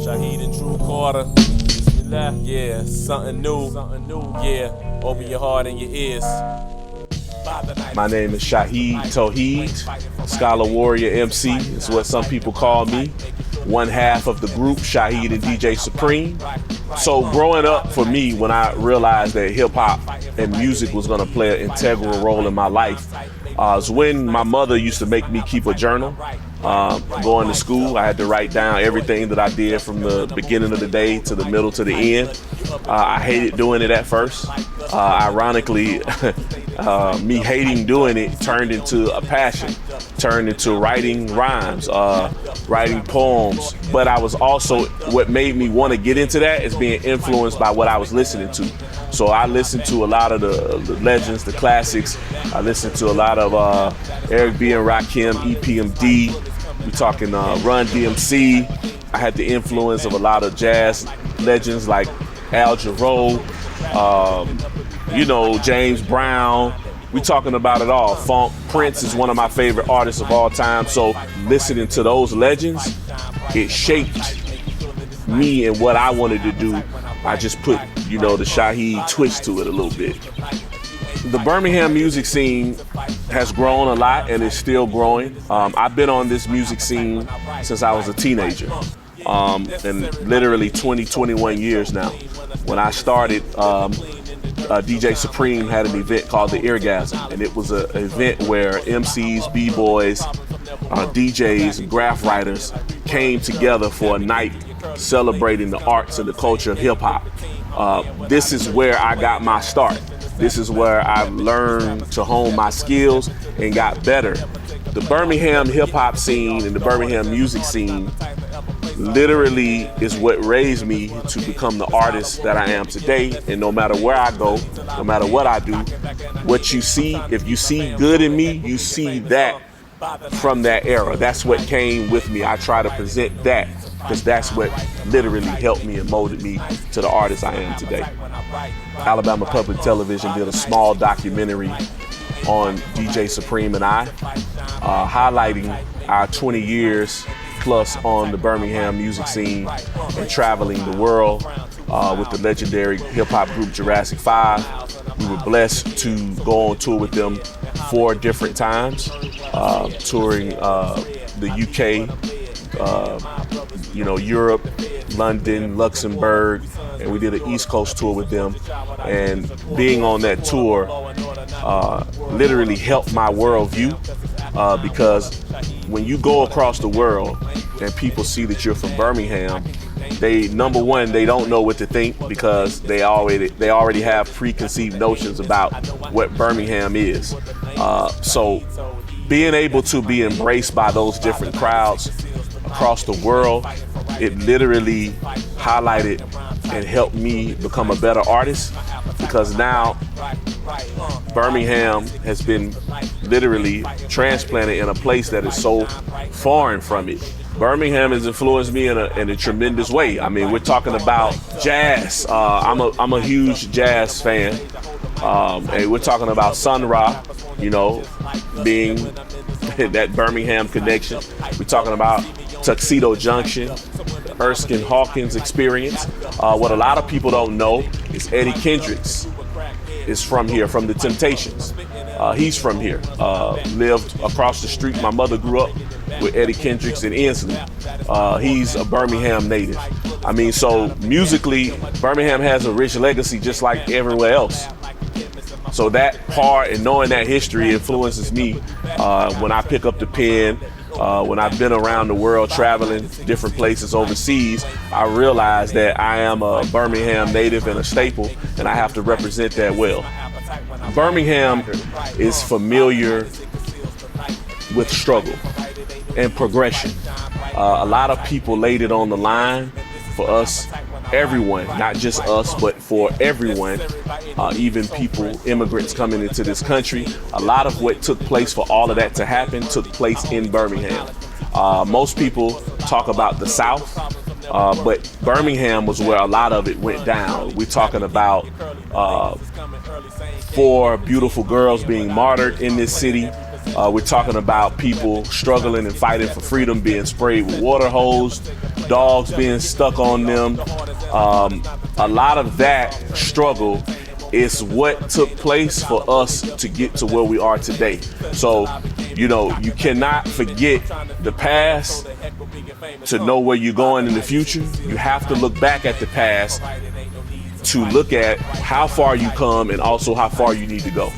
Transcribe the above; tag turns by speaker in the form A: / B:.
A: Shaheed and Drew Carter. Bismillah. Yeah, something new. Yeah, open your heart and your ears.
B: My name is Shaheed Tawheed, Scholar Warrior MC is what some people call me. One half of the group, Shaheed and DJ Supreme. So growing up for me, when I realized that hip hop and music was gonna play an integral role in my life, was when my mother used to make me keep a journal. Going to school, I had to write down everything that I did from the beginning of the day to the middle to the end. I hated doing it at first. Ironically, me hating doing it turned into a passion, turned into writing rhymes, writing poems. But I was also, what made me want to get into that is being influenced by what I was listening to. So I listened to a lot of the legends, the classics. I listened to a lot of Eric B. and Rakim, EPMD. We talking Run DMC. I had the influence of a lot of jazz legends like Al Jarreau, James Brown. We talking about it all. Funk. Prince is one of my favorite artists of all time. So listening to those legends, it shaped me and what I wanted to do. I just put, the Shaheed twist to it a little bit. The Birmingham music scene has grown a lot and is still growing. I've been on this music scene since I was a teenager, and literally 21 years now. When I started, DJ Supreme had an event called the Eargasm, and it was an event where MCs, B-boys, DJs, and graph writers came together for a night celebrating the arts and the culture of hip-hop. This is where I got my start. This is where I learned to hone my skills and got better. The Birmingham hip-hop scene and the Birmingham music scene literally is what raised me to become the artist that I am today. And no matter where I go, no matter what I do, what you see, if you see good in me, you see that from that era. That's what came with me. I try to present that because that's what literally helped me and molded me to the artist I am today. Alabama Public Television did a small documentary on DJ Supreme and I, highlighting our 20 years plus on the Birmingham music scene and traveling the world with the legendary hip-hop group Jurassic 5. We were blessed to go on tour with them 4 different times, touring the UK, Europe, London, Luxembourg, and we did an East Coast tour with them. And being on that tour literally helped my worldview because when you go across the world and people see that you're from Birmingham, number one, they don't know what to think because they already have preconceived notions about what Birmingham is. So being able to be embraced by those different crowds across the world, it literally highlighted and helped me become a better artist because now Birmingham has been literally transplanted in a place that is so foreign from it. Birmingham has influenced me in a tremendous way. I mean, we're talking about jazz. I'm a huge jazz fan. And we're talking about Sun Ra, being that Birmingham connection. We're talking about Tuxedo Junction, the Erskine Hawkins experience. What a lot of people don't know is Eddie Kendricks is from here, from the Temptations. He's from here, lived across the street. My mother grew up with Eddie Kendricks in Inslee. He's a Birmingham native. I mean, so musically, Birmingham has a rich legacy just like everywhere else. So that part and knowing that history influences me when I pick up the pen. When I've been around the world traveling different places overseas, I realize that I am a Birmingham native and a staple, and I have to represent that well. Birmingham is familiar with struggle and progression. A lot of people laid it on the line for us, everyone, not just us, but for everyone, even people, immigrants coming into this country. A lot of what took place for all of that to happen took place in Birmingham. Most people talk about the South, but Birmingham was where a lot of it went down. We're talking about 4 beautiful girls being martyred in this city. We're talking about people struggling and fighting for freedom, being sprayed with water hosed, dogs being stuck on them. A lot of that struggle is what took place for us to get to where we are today. So, you know, you cannot forget the past to know where you're going in the future. You have to look back at the past to look at how far you come and also how far you need to go.